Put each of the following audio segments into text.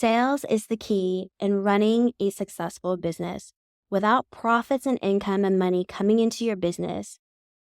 Sales is the key in running a successful business. Without profits and income and money coming into your business,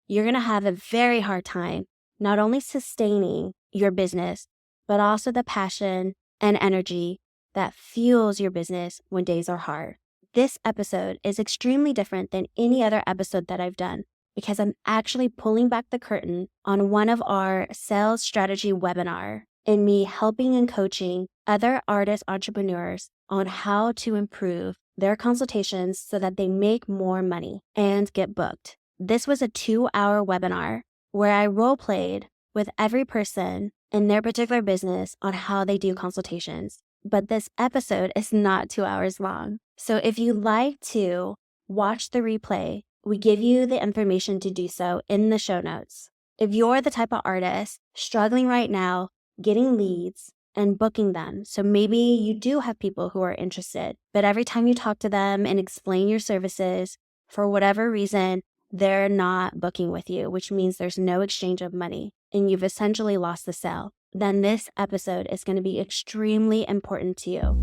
you're going to have a very hard time not only sustaining your business, but also the passion and energy that fuels your business when days are hard. This episode is extremely different than any other episode that I've done because I'm actually pulling back the curtain on one of our sales strategy webinar and me helping and coaching other artist entrepreneurs on how to improve their consultations so that they make more money and get booked. This was a 2-hour webinar where I role-played with every person in their particular business on how they do consultations. But this episode is not 2 hours long. So if you'd like to watch the replay, we give you the information to do so in the show notes. If you're the type of artist struggling right now, getting leads and booking them, so maybe you do have people who are interested, but every time you talk to them and explain your services, for whatever reason, they're not booking with you, which means there's no exchange of money and you've essentially lost the sale, then this episode is going to be extremely important to you.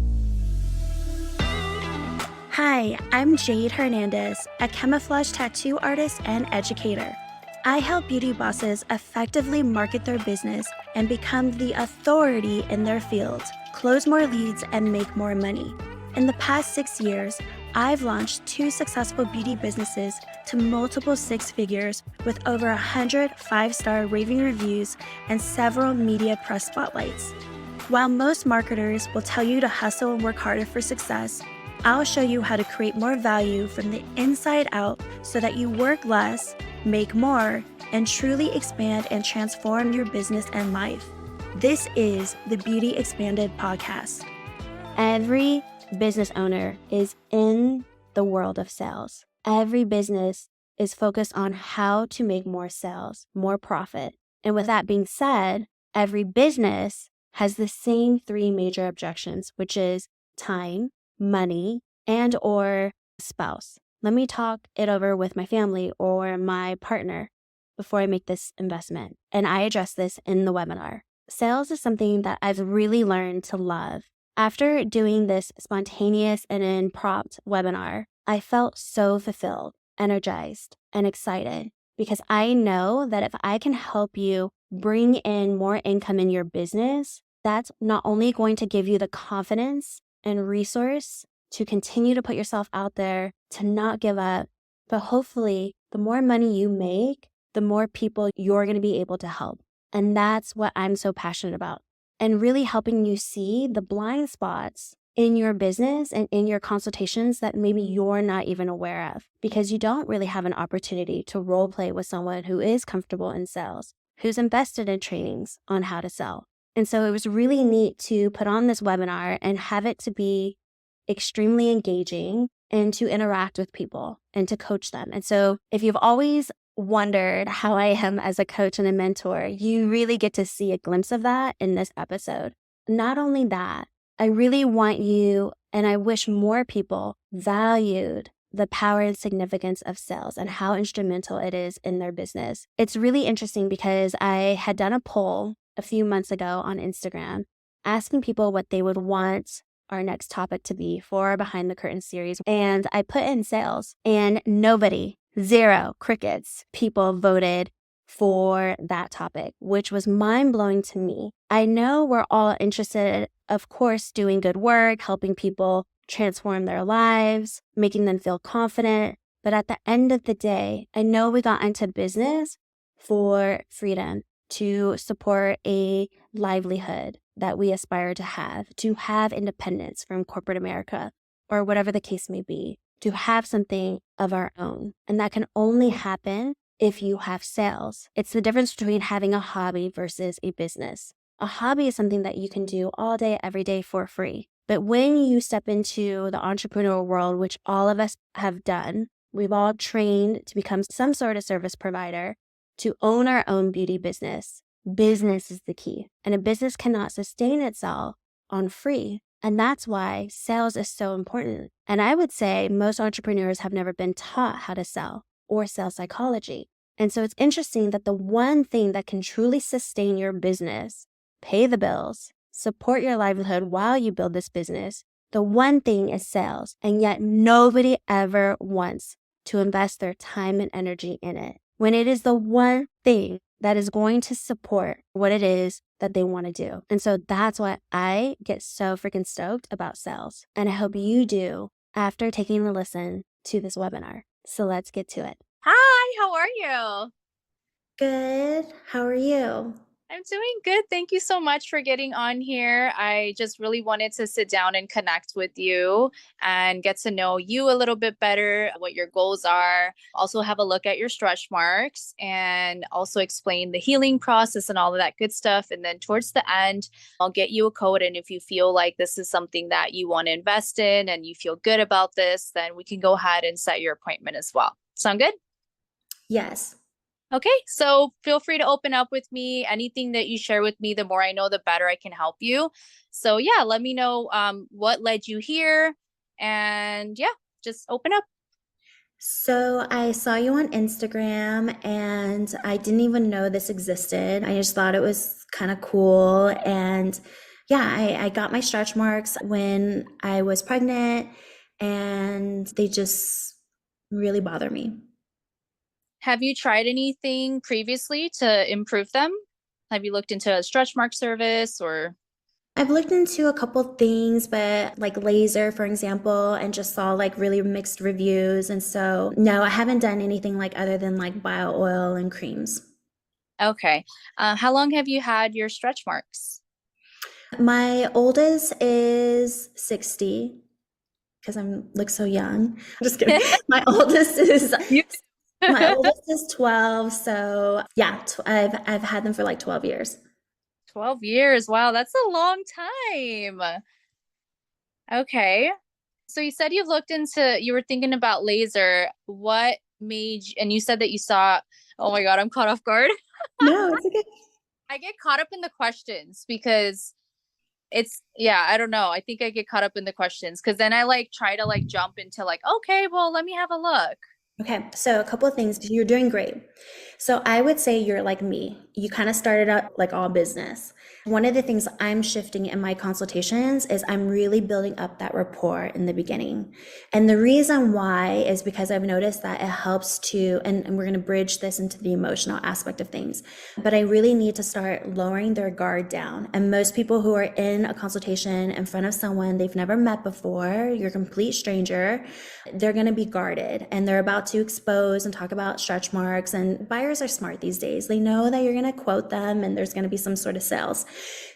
Hi, I'm Jade Hernandez, a camouflage tattoo artist and educator. I help beauty bosses effectively market their business and become the authority in their field, close more leads, and make more money. In the past 6 years, I've launched 2 successful beauty businesses to multiple 6 figures with over 100 5-star raving reviews and several media press spotlights. While most marketers will tell you to hustle and work harder for success, I'll show you how to create more value from the inside out so that you work less, make more, and truly expand and transform your business and life. This is the Beauty Expanded podcast. Every business owner is in the world of sales. Every business is focused on how to make more sales, more profit. And with that being said, every business has the same 3 major objections, which is time, money, and or spouse. Let me talk it over with my family or my partner before I make this investment. And I address this in the webinar. Sales is something that I've really learned to love. After doing this spontaneous and impromptu webinar, I felt so fulfilled, energized, and excited because I know that if I can help you bring in more income in your business, that's not only going to give you the confidence and resource to continue to put yourself out there, to not give up, but hopefully the more money you make, the more people you're going to be able to help. And that's what I'm so passionate about. And really helping you see the blind spots in your business and in your consultations that maybe you're not even aware of because you don't really have an opportunity to role play with someone who is comfortable in sales, who's invested in trainings on how to sell. And so it was really neat to put on this webinar and have it to be extremely engaging and to interact with people and to coach them. And so if you've always wondered how I am as a coach and a mentor, you really get to see a glimpse of that in this episode. Not only that, I really want you, and I wish more people valued the power and significance of sales and how instrumental it is in their business. It's really interesting because I had done a poll a few months ago on Instagram asking people what they would want our next topic to be for our Behind the Curtain series. And I put in sales and nobody, 0 crickets, people voted for that topic, which was mind-blowing to me. I know we're all interested, of course, doing good work, helping people transform their lives, making them feel confident. But at the end of the day, I know we got into business for freedom, to support a livelihood that we aspire to have independence from corporate America, or whatever the case may be, to have something of our own. And that can only happen if you have sales. It's the difference between having a hobby versus a business. A hobby is something that you can do all day, every day for free. But when you step into the entrepreneurial world, which all of us have done, we've all trained to become some sort of service provider, to own our own beauty business. Business is the key. And a business cannot sustain itself on free. And that's why sales is so important. And I would say most entrepreneurs have never been taught how to sell or sales psychology. And so it's interesting that the one thing that can truly sustain your business, pay the bills, support your livelihood while you build this business. The one thing is sales, and yet nobody ever wants to invest their time and energy in it when it is the one thing that is going to support what it is that they want to do. And so that's why I get so freaking stoked about sales. And I hope you do after taking a listen to this webinar. So let's get to it. Hi, how are you? Good. How are you? I'm doing good. Thank you so much for getting on here. I just really wanted to sit down and connect with you and get to know you a little bit better, what your goals are. Also, have a look at your stretch marks and also explain the healing process and all of that good stuff. And then towards the end, I'll get you a code. And if you feel like this is something that you want to invest in and you feel good about this, then we can go ahead and set your appointment as well. Sound good? Yes. Okay, so feel free to open up with me. Anything that you share with me, the more I know, the better I can help you. So yeah, let me know what led you here, and yeah, just open up. So I saw you on Instagram and I didn't even know this existed. I just thought it was kind of cool. And yeah, I got my stretch marks when I was pregnant and they just really bother me. Have you tried anything previously to improve them? Have you looked into a stretch mark service or? I've looked into a couple things, but like laser, for example, and just saw like really mixed reviews. And so, no, I haven't done anything like other than like bio oil and creams. Okay. How long have you had your stretch marks? My oldest is 60 because I'm look so young. I'm just kidding. My oldest is You my oldest is 12. So yeah, I've had them for like 12 years. 12 years. Wow, that's a long time. Okay. So you said you were thinking about laser. What made you, and you said that you saw, oh my God, I'm caught off guard. No, it's okay. I get caught up in the questions because yeah, I don't know. I think I get caught up in the questions because then I like try to like jump into like, okay, well, let me have a look. Okay, so a couple of things. You're doing great. So I would say you're like me. You kind of started out like all business. One of the things I'm shifting in my consultations is I'm really building up that rapport in the beginning. And the reason why is because I've noticed that it helps to, and we're going to bridge this into the emotional aspect of things, but I really need to start lowering their guard down. And most people who are in a consultation in front of someone they've never met before, you're a complete stranger, they're going to be guarded and they're about to expose and talk about stretch marks. And buyers are smart these days. They know that you're going to quote them and there's going to be some sort of sales.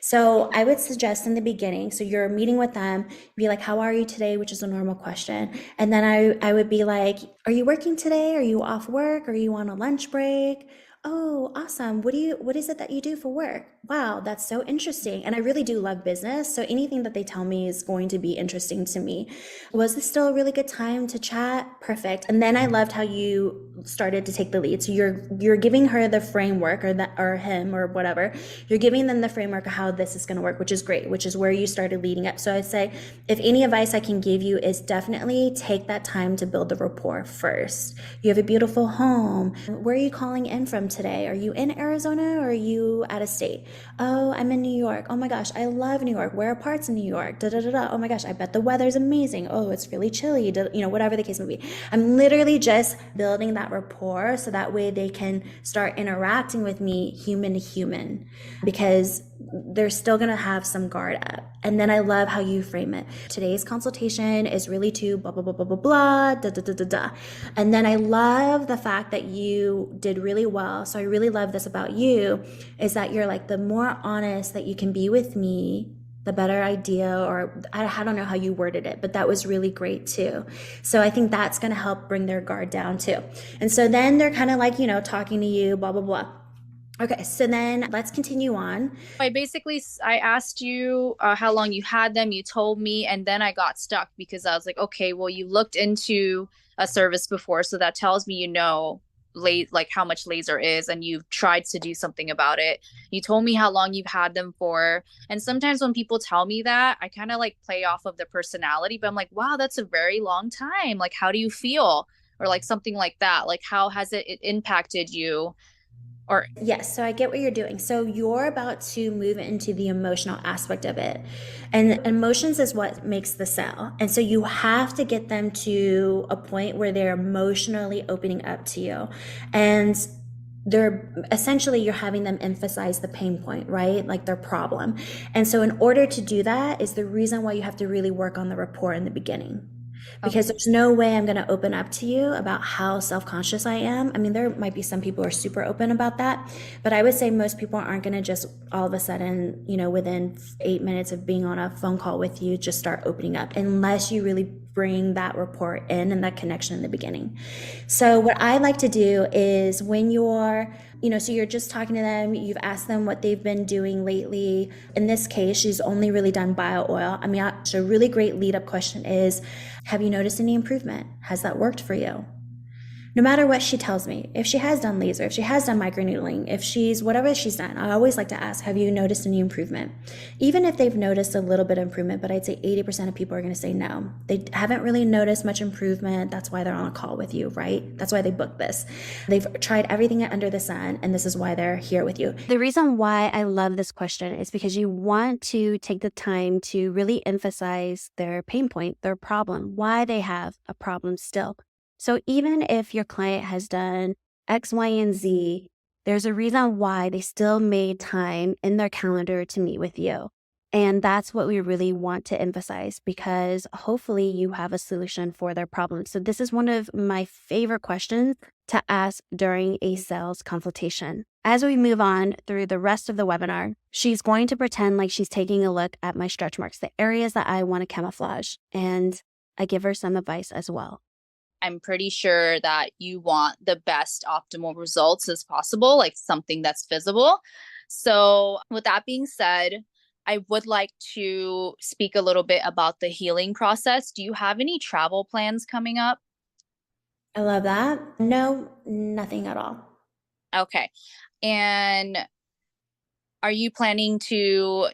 So I would suggest in the beginning, so you're meeting with them, be like, how are you today? Which is a normal question. And then I would be like, are you working today? Are you off work? Are you on a lunch break? Oh, awesome. What is it that you do for work? Wow, that's so interesting. And I really do love business. So anything that they tell me is going to be interesting to me. Was this still a really good time to chat? Perfect. And then I loved how you started to take the lead. So you're giving her the framework or that or him or whatever. You're giving them the framework of how this is going to work, which is great, which is where you started leading up. So I'd say if any advice I can give you is definitely take that time to build the rapport first. You have a beautiful home. Where are you calling in from today? Are you in Arizona or are you out of state? Oh, I'm in New York. Oh my gosh, I love New York. Where are parts in New York? Da da da da. Oh my gosh, I bet the weather's amazing. Oh, it's really chilly. Whatever the case may be. I'm literally just building that rapport so that way they can start interacting with me human to human because they're still going to have some guard up. And then I love how you frame it. Today's consultation is really to blah, blah, blah, blah, blah, blah, da, da, da, da, da. And then I love the fact that you did really well. So I really love this about you is that you're like, the more honest that you can be with me, the better idea, or I don't know how you worded it, but that was really great too. So I think that's going to help bring their guard down too. And so then they're kind of like, talking to you, blah, blah, blah. Okay, so then let's continue on. I asked you how long you had them. You told me, and then I got stuck because I was like, okay, well, you looked into a service before, so that tells me like how much laser is, and you've tried to do something about it. You told me how long you've had them for, and sometimes when people tell me that, I kind of like play off of the personality, but I'm like, wow, that's a very long time. Like, how do you feel? Or like something like that. Like, how has it impacted you? Or Yes, so I get what you're doing. So you're about to move into the emotional aspect of it. And emotions is what makes the sale. And so you have to get them to a point where they're emotionally opening up to you. And they're essentially you're having them emphasize the pain point, right? Like their problem. And so in order to do that is the reason why you have to really work on the rapport in the beginning, because okay. there's no way I'm going to open up to you about how self-conscious I am. I mean, there might be some people who are super open about that, but I would say most people aren't going to just all of a sudden, within 8 minutes of being on a phone call with you, just start opening up unless you really bring that rapport in and that connection in the beginning. So what I like to do is when so you're just talking to them, you've asked them what they've been doing lately. In this case, she's only really done bio oil. I mean, so a really great lead up question is, have you noticed any improvement? Has that worked for you? No matter what she tells me, if she has done laser, if she has done microneedling, if she's whatever she's done, I always like to ask, have you noticed any improvement? Even if they've noticed a little bit of improvement, but I'd say 80% of people are going to say no. They haven't really noticed much improvement. That's why they're on a call with you, right? That's why they booked this. They've tried everything under the sun, and this is why they're here with you. The reason why I love this question is because you want to take the time to really emphasize their pain point, their problem, why they have a problem still. So even if your client has done X, Y, and Z, there's a reason why they still made time in their calendar to meet with you. And that's what we really want to emphasize, because hopefully you have a solution for their problem. So this is one of my favorite questions to ask during a sales consultation. As we move on through the rest of the webinar, she's going to pretend like she's taking a look at my stretch marks, the areas that I want to camouflage. And I give her some advice as well. I'm pretty sure that you want the best optimal results as possible, like something that's visible. So, with that being said, I would like to speak a little bit about the healing process. Do you have any travel plans coming up? I love that. No, nothing at all. Okay. And are you planning to,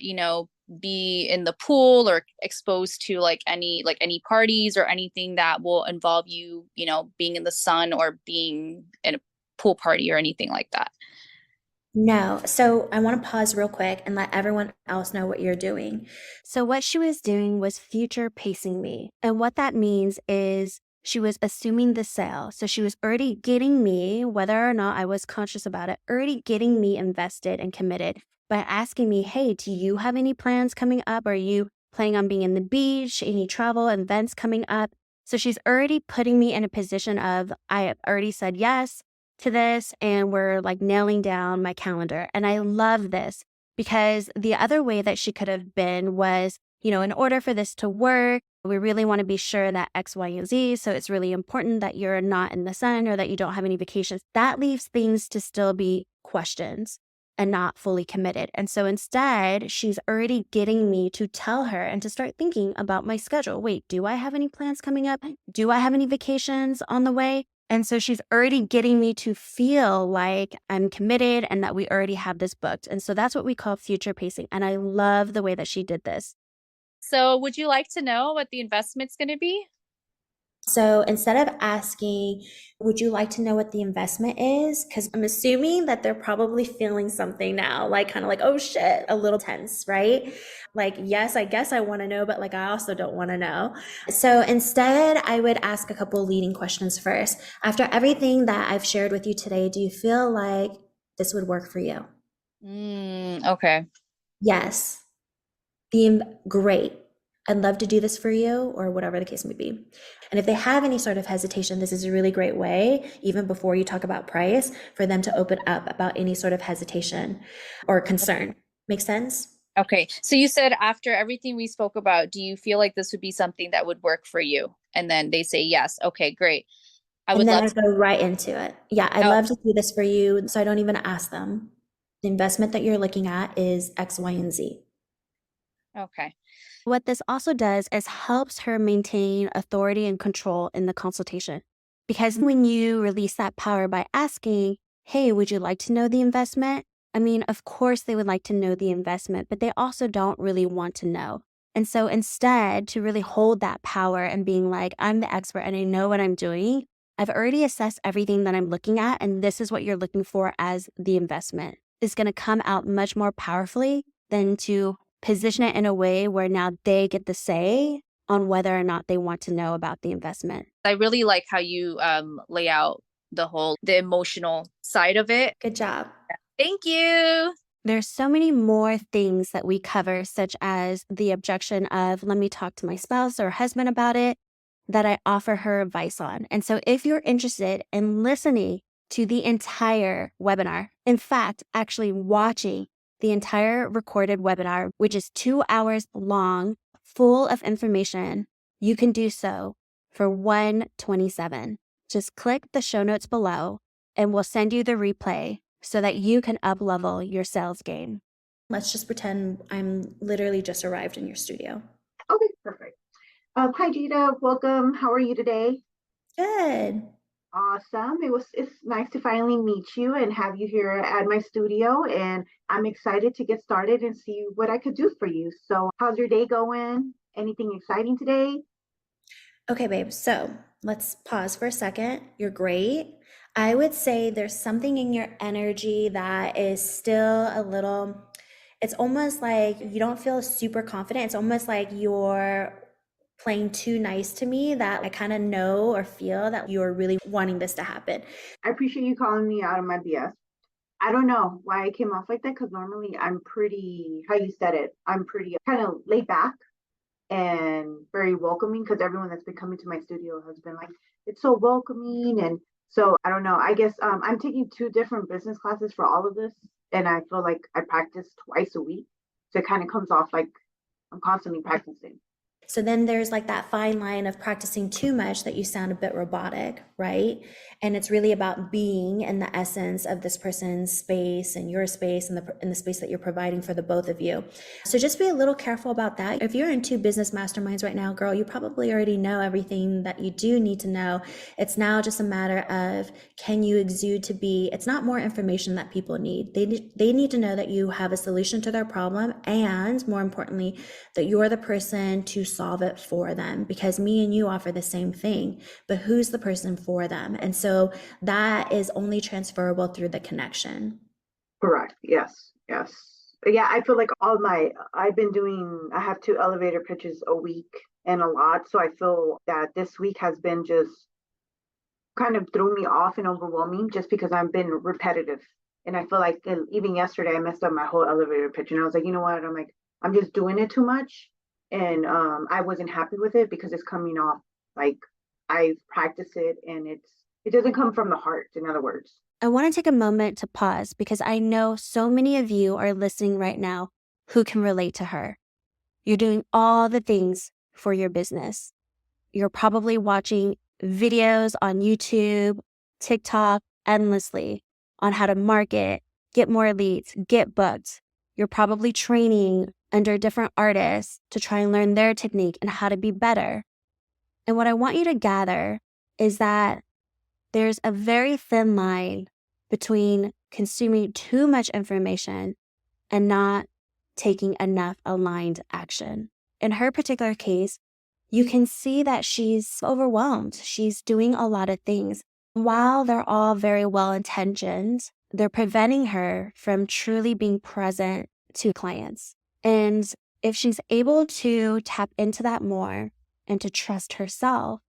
be in the pool or exposed to like any parties or anything that will involve you, being in the sun or being in a pool party or anything like that? No. So I want to pause real quick and let everyone else know what you're doing. So, what she was doing was future pacing me. And what that means is she was assuming the sale. So, she was already getting me, whether or not I was conscious about it, already getting me invested and committed by asking me, hey, do you have any plans coming up? Are you planning on being in the beach? Any travel events coming up? So, she's already putting me in a position of, I have already said yes to this, and we're like nailing down my calendar. And I love this because the other way that she could have been was, in order for this to work, we really want to be sure that X, Y, and Z. So it's really important that you're not in the sun or that you don't have any vacations. That leaves things to still be questions and not fully committed. And so instead, she's already getting me to tell her and to start thinking about my schedule. Wait, do I have any plans coming up? Do I have any vacations on the way? And so she's already getting me to feel like I'm committed and that we already have this booked. And so that's what we call future pacing. And I love the way that she did this. So, would you like to know what the investment's going to be? So instead of asking, would you like to know what the investment is? Because I'm assuming that they're probably feeling something now, like kind of like, oh shit, a little tense, right? Like, yes, I guess I want to know, but like, I also don't want to know. So instead, I would ask a couple leading questions first. After everything that I've shared with you today, do you feel like this would work for you? Okay. Yes. Great. I'd love to do this for you, or whatever the case may be. And if they have any sort of hesitation, this is a really great way, even before you talk about price, for them to open up about any sort of hesitation or concern. Make sense? Okay. So you said after everything we spoke about, do you feel like this would be something that would work for you? And then they say yes. Okay, great. I And would then love I to. go right into it. Yeah, I'd Oh, love to do this for you. So I don't even ask them. The investment that you're looking at is X, Y, and Z. okay. What this also does is helps her maintain authority and control in the consultation. Because when you release that power by asking, hey, would you like to know the investment? I mean, of course they would like to know the investment, but they also don't really want to know. And so instead, to really hold that power and being like, I'm the expert and I know what I'm doing, I've already assessed everything that I'm looking at, and this is what you're looking for as the investment. It's going to come out much more powerfully than to position it in a way where now they get the say on whether or not they want to know about the investment. I really like how you lay out the emotional side of it. Good job. Thank you. There's so many more things that we cover, such as the objection of, let me talk to my spouse or husband about it, that I offer her advice on. And so if you're interested in listening to the entire webinar, in fact, actually watching the entire recorded webinar, which is 2 hours long, full of information, you can do so for $127. Just click the show notes below and we'll send you the replay so that you can up-level your sales game. Let's just pretend I'm literally just arrived in your studio. Okay, perfect. Hi, Gita. Welcome. How are you today? Good. Awesome. It's nice to finally meet you and have you here at my studio. And I'm excited to get started and see what I could do for you. So how's your day going? Anything exciting today? Okay, babe. So let's pause for a second. You're great. I would say there's something in your energy that is still a little, it's almost like you don't feel super confident. It's almost like you're playing too nice to me, that I kind of know or feel that you're really wanting this to happen. I appreciate you calling me out of my BS. I don't know why I came off like that, because normally I'm pretty, how you said it, I'm pretty kind of laid back and very welcoming, because everyone that's been coming to my studio has been like, it's so welcoming. And so I don't know, I guess I'm taking 2 different business classes for all of this, and I feel like I practice twice a week, so it kind of comes off like I'm constantly practicing. So then there's like that fine line of practicing too much that you sound a bit robotic, right? And it's really about being in the essence of this person's space and your space and the space that you're providing for the both of you. So just be a little careful about that. If you're in 2 business masterminds right now, girl, you probably already know everything that you do need to know. It's now just a matter of, can you exude to be, it's not more information that people need. They need to know that you have a solution to their problem, and more importantly, that you're the person to solve it for them, because me and you offer the same thing, but who's the person for them? And so that is only transferable through the connection. Correct. Yes. Yes. Yeah, I feel like I have 2 elevator pitches a week and a lot. So I feel that this week has been just kind of threw me off and overwhelming, just because I've been repetitive. And I feel like even yesterday I messed up my whole elevator pitch, and I was like, you know what? I'm just doing it too much. And I wasn't happy with it, because it's coming off like I've practiced it, and it doesn't come from the heart, in other words. I want to take a moment to pause, because I know so many of you are listening right now who can relate to her. You're doing all the things for your business. You're probably watching videos on YouTube, TikTok, endlessly on how to market, get more leads, get booked. You're probably training under different artists to try and learn their technique and how to be better. And what I want you to gather is that there's a very thin line between consuming too much information and not taking enough aligned action. In her particular case, you can see that she's overwhelmed. She's doing a lot of things. While they're all very well-intentioned, they're preventing her from truly being present to clients. And if she's able to tap into that more and to trust herself,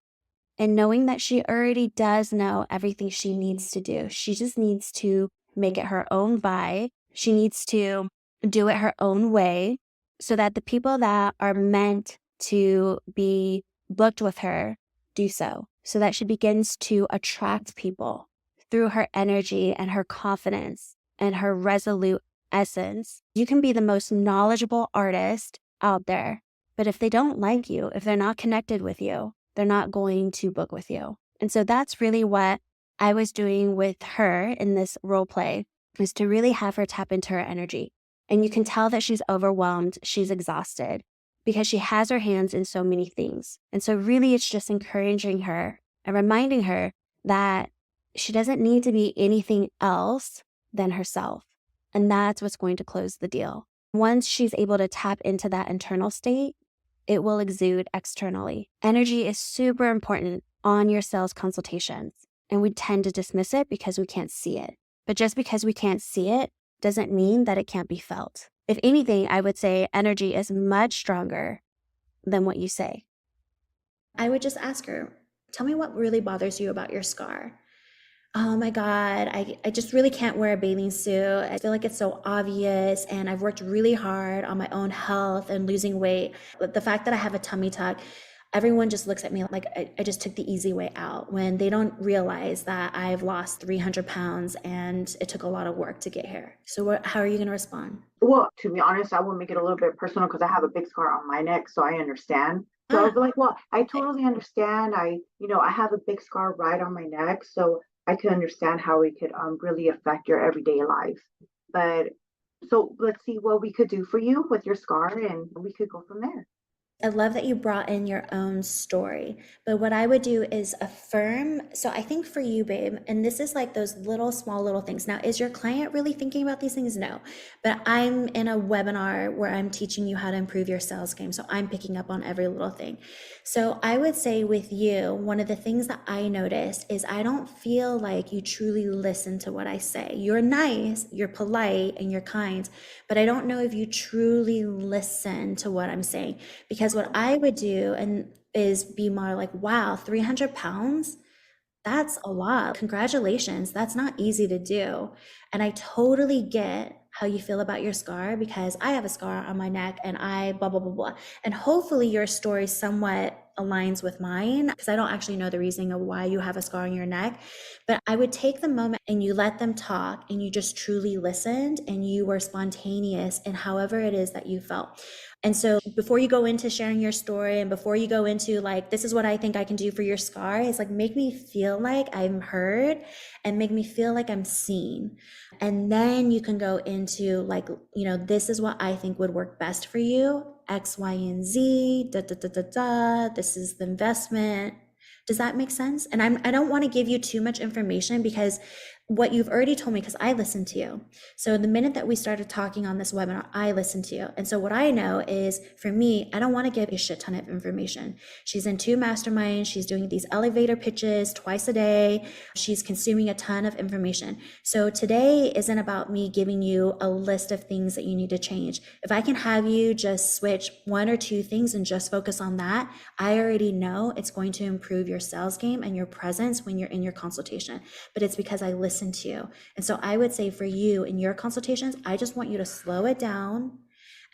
and knowing that she already does know everything she needs to do, she just needs to make it her own vibe. She needs to do it her own way, so that the people that are meant to be booked with her do so that she begins to attract people through her energy and her confidence and her resolute essence. You can be the most knowledgeable artist out there, but if they don't like you, if they're not connected with you, they're not going to book with you. And so that's really what I was doing with her in this role play, is to really have her tap into her energy. And you can tell that she's overwhelmed, she's exhausted, because she has her hands in so many things. And so really it's just encouraging her and reminding her that she doesn't need to be anything else than herself. And that's what's going to close the deal. Once she's able to tap into that internal state, it will exude externally. Energy is super important on your sales consultations, and we tend to dismiss it because we can't see it. But just because we can't see it doesn't mean that it can't be felt. If anything, I would say energy is much stronger than what you say. I would just ask her, tell me what really bothers you about your scar. Oh my God, I just really can't wear a bathing suit. I feel like it's so obvious, and I've worked really hard on my own health and losing weight. But the fact that I have a tummy tuck, everyone just looks at me like I just took the easy way out, when they don't realize that I've lost 300 pounds and it took a lot of work to get here. So how are you going to respond? Well, to be honest, I will make it a little bit personal because I have a big scar on my neck, so I understand. So I'll be like, well, I totally understand. I have a big scar right on my neck, so I can understand how it could really affect your everyday life. But so let's see what we could do for you with your scar, and we could go from there. I love that you brought in your own story, but what I would do is affirm. So I think for you, babe, and this is like those small little things. Now, is your client really thinking about these things? No, but I'm in a webinar where I'm teaching you how to improve your sales game. So I'm picking up on every little thing. So I would say with you, one of the things that I noticed is I don't feel like you truly listen to what I say. You're nice, you're polite, and you're kind, but I don't know if you truly listen to what I'm saying. Because what I would do is be more like, wow, 300 pounds? That's a lot. Congratulations. That's not easy to do. And I totally get how you feel about your scar, because I have a scar on my neck and I blah, blah, blah, blah. And hopefully your story somewhat aligns with mine, because I don't actually know the reasoning of why you have a scar on your neck. But I would take the moment and you let them talk and you just truly listened and you were spontaneous in however it is that you felt. And so before you go into sharing your story and before you go into like, this is what I think I can do for your scar, it's like, make me feel like I'm heard and make me feel like I'm seen. And then you can go into like, this is what I think would work best for you. X, Y, and Z, da, da, da, da, da. This is the investment. Does that make sense? And I don't want to give you too much information, because what you've already told me, because I listened to you. So the minute that we started talking on this webinar, I listened to you. And so what I know is, for me, I don't want to give a shit ton of information. She's in 2 masterminds. She's doing these elevator pitches twice a day. She's consuming a ton of information. So today isn't about me giving you a list of things that you need to change. If I can have you just switch 1 or 2 things and just focus on that, I already know it's going to improve your sales game and your presence when you're in your consultation. But it's because I listen to you. And so I would say for you in your consultations, I just want you to slow it down,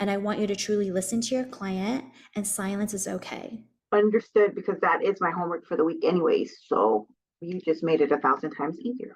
and I want you to truly listen to your client, and silence is okay. Understood, because that is my homework for the week anyways. So you just made it 1,000 times easier.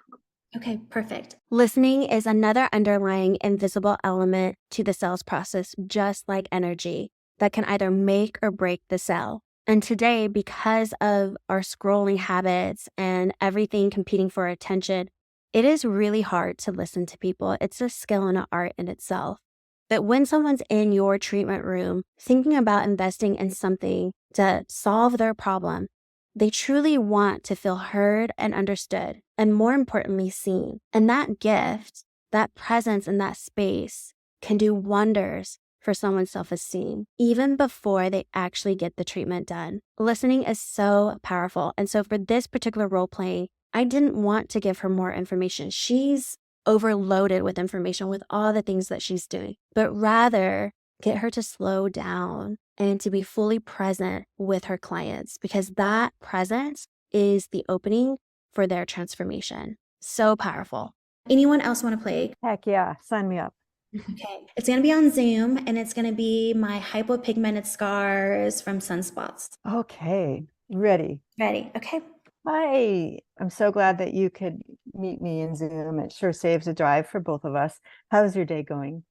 Okay, perfect. Listening is another underlying invisible element to the sales process, just like energy, that can either make or break the sale. And today, because of our scrolling habits and everything competing for attention, it is really hard to listen to people. It's a skill and an art in itself. But when someone's in your treatment room thinking about investing in something to solve their problem, they truly want to feel heard and understood, and more importantly, seen. And that gift, that presence in that space can do wonders for someone's self-esteem, even before they actually get the treatment done. Listening is so powerful. And so for this particular role play, I didn't want to give her more information. She's overloaded with information with all the things that she's doing, but rather get her to slow down and to be fully present with her clients, because that presence is the opening for their transformation. So powerful. Anyone else want to play? Heck yeah, sign me up. Okay. It's going to be on Zoom, and it's going to be my hypopigmented scars from sunspots. Okay, ready. Ready? Okay. Hi, I'm so glad that you could meet me in Zoom. It sure saves a drive for both of us. How's your day going?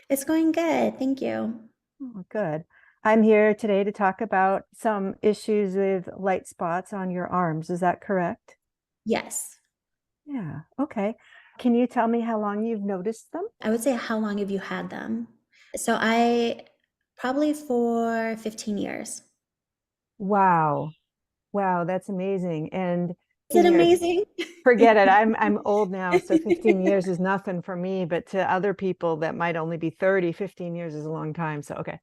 It's going good. Thank you. Oh, good. I'm here today to talk about some issues with light spots on your arms. Is that correct? Yes. Yeah, okay. Can you tell me how long you've noticed them? I would say, how long have you had them? So probably for 15 years. Wow. Wow, that's amazing. And Is it amazing? forget it. I'm old now, so 15 years is nothing for me, but to other people that might only be 30, 15 years is a long time. So okay.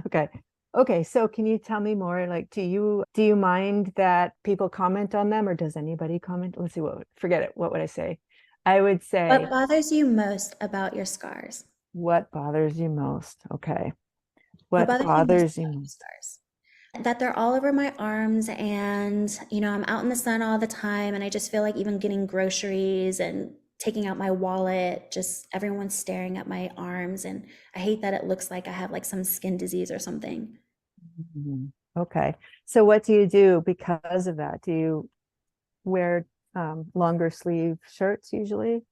Okay. Okay, so can you tell me more? Like, do you mind that people comment on them, or does anybody comment? Let's see, forget it. What would I say? I would say, What bothers you most about your scars? what bothers you most? Okay. What What bothers you most bothers you about your most? scars? That they're all over my arms, and I'm out in the sun all the time, and I just feel like even getting groceries and taking out my wallet, just everyone's staring at my arms, and I hate that it looks like I have like some skin disease or something. Mhm. Okay. So what do you do because of that? Do you wear longer sleeve shirts usually?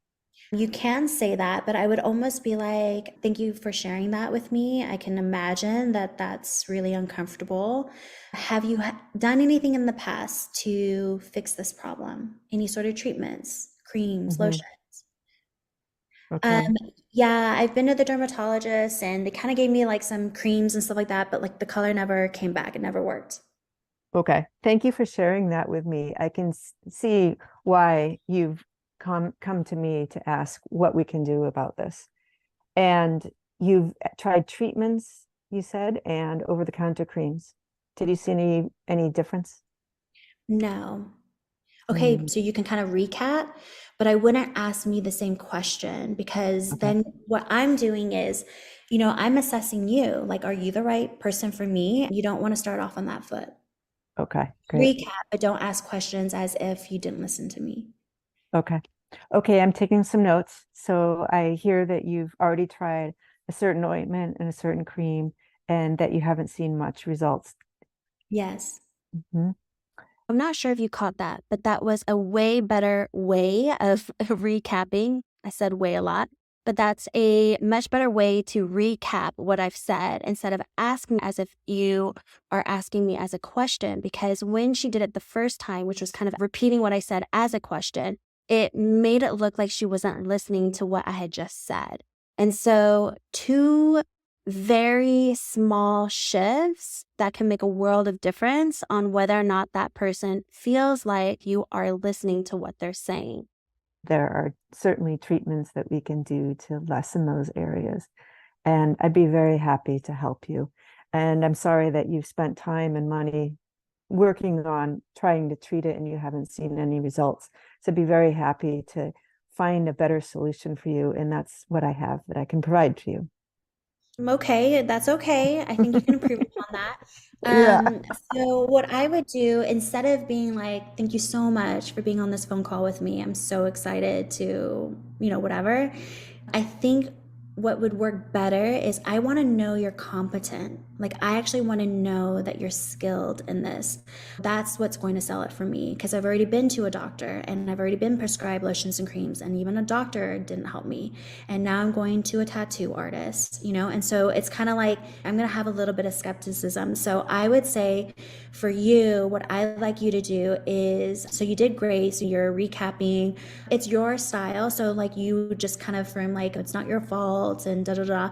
You can say that, but I would almost be like, thank you for sharing that with me. I can imagine that that's really uncomfortable. Have you done anything in the past to fix this problem? Any sort of treatments, creams, Hmm. lotions? Okay. Um, yeah, I've been to the dermatologist and they kind of gave me like some creams and stuff like that, but like the color never came back. It never worked. Okay. Thank you for sharing that with me. I can see why you've come to me to ask what we can do about this. And you've tried treatments, you said, and over-the-counter creams. Did you see any difference? No. Okay, Mm, so you can kind of recap, but I wouldn't ask me the same question because okay. then what I'm doing is, I'm assessing you. Like, are you the right person for me? You don't want to start off on that foot. Okay. Great. Recap, but don't ask questions as if you didn't listen to me. Okay. Okay, I'm taking some notes. So I hear that you've already tried a certain ointment and a certain cream and that you haven't seen much results. Yes. Mhm. I'm not sure if you caught that, but that was a way better way of recapping. I said way a lot, but that's a much better way to recap what I've said instead of asking as if you are asking me as a question. Because when she did it the first time, which was kind of repeating what I said as a question, it made it look like she wasn't listening to what I had just said. And so, two very small shifts that can make a world of difference on whether or not that person feels like you are listening to what they're saying. There are certainly treatments that we can do to lessen those areas. And I'd be very happy to help you. And I'm sorry that you've spent time and money working on trying to treat it and you haven't seen any results. So I'd be very happy to find a better solution for you. And that's what I have that I can provide to you. Okay, that's okay. I think you can improve upon that. Yeah. So what I would do instead of being like, thank you so much for being on this phone call with me. I'm so excited to, whatever. I think what would work better is I want to know you're competent. Like, I actually want to know that you're skilled in this. That's what's going to sell it for me because I've already been to a doctor and I've already been prescribed lotions and creams, and even a doctor didn't help me. And now I'm going to a tattoo artist, and so it's kind of like I'm going to have a little bit of skepticism. So I would say for you, what I'd like you to do is, so you did great. So you're recapping, it's your style. So like you just kind of from like, it's not your fault and da da da.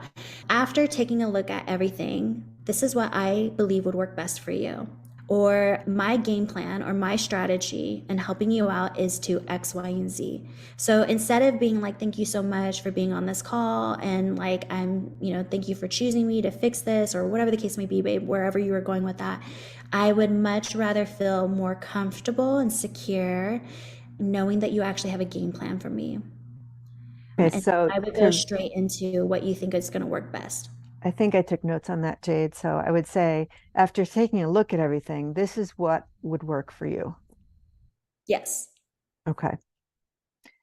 After taking a look at everything, this is what I believe would work best for you. Or my game plan or my strategy and helping you out is to X, Y, and Z. So instead of being like, thank you so much for being on this call and like, thank you for choosing me to fix this or whatever the case may be, babe, wherever you were going with that, I would much rather feel more comfortable and secure knowing that you actually have a game plan for me. Okay, And so I would go to straight into what you think is going to work best. I think I took notes on that, Jade. So I would say, after taking a look at everything, this is what would work for you. Yes. Okay.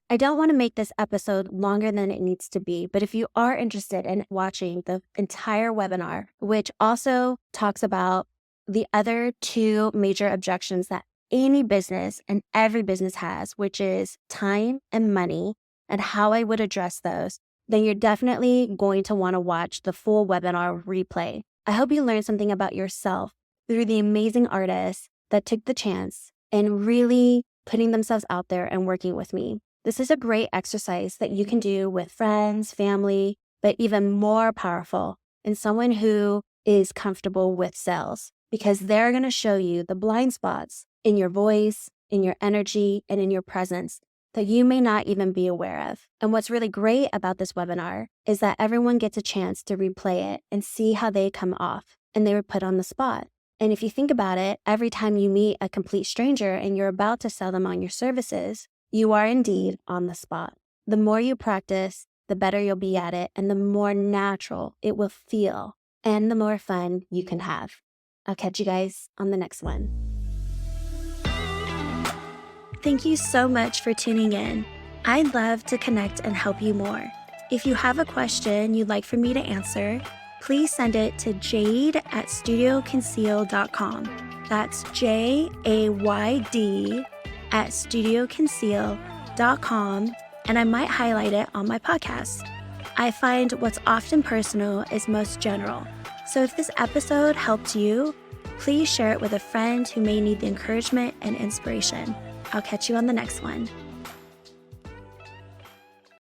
I don't want to make this episode longer than it needs to be, but if you are interested in watching the entire webinar, which also talks about the other two major objections that any business and every business has, which is time and money, and how I would address those, then you're definitely going to want to watch the full webinar replay. I hope you learned something about yourself through the amazing artists that took the chance and really putting themselves out there and working with me. This is a great exercise that you can do with friends, family, but even more powerful in someone who is comfortable with sales, because they're going to show you the blind spots in your voice, in your energy, and in your presence that you may not even be aware of. And what's really great about this webinar is that everyone gets a chance to replay it and see how they come off. and they were put on the spot. And if you think about it, every time you meet a complete stranger and you're about to sell them on your services, you are indeed on the spot. The more you practice, the better you'll be at it, and the more natural it will feel, and the more fun you can have. I'll catch you guys on the next one. Thank you so much for tuning in. I'd love to connect and help you more. If you have a question you'd like for me to answer, please send it to jade@studioconceal.com. That's JAYD@studioconceal.com, and I might highlight it on my podcast. I find what's often personal is most general. So if this episode helped you, please share it with a friend who may need the encouragement and inspiration. I'll catch you on the next one.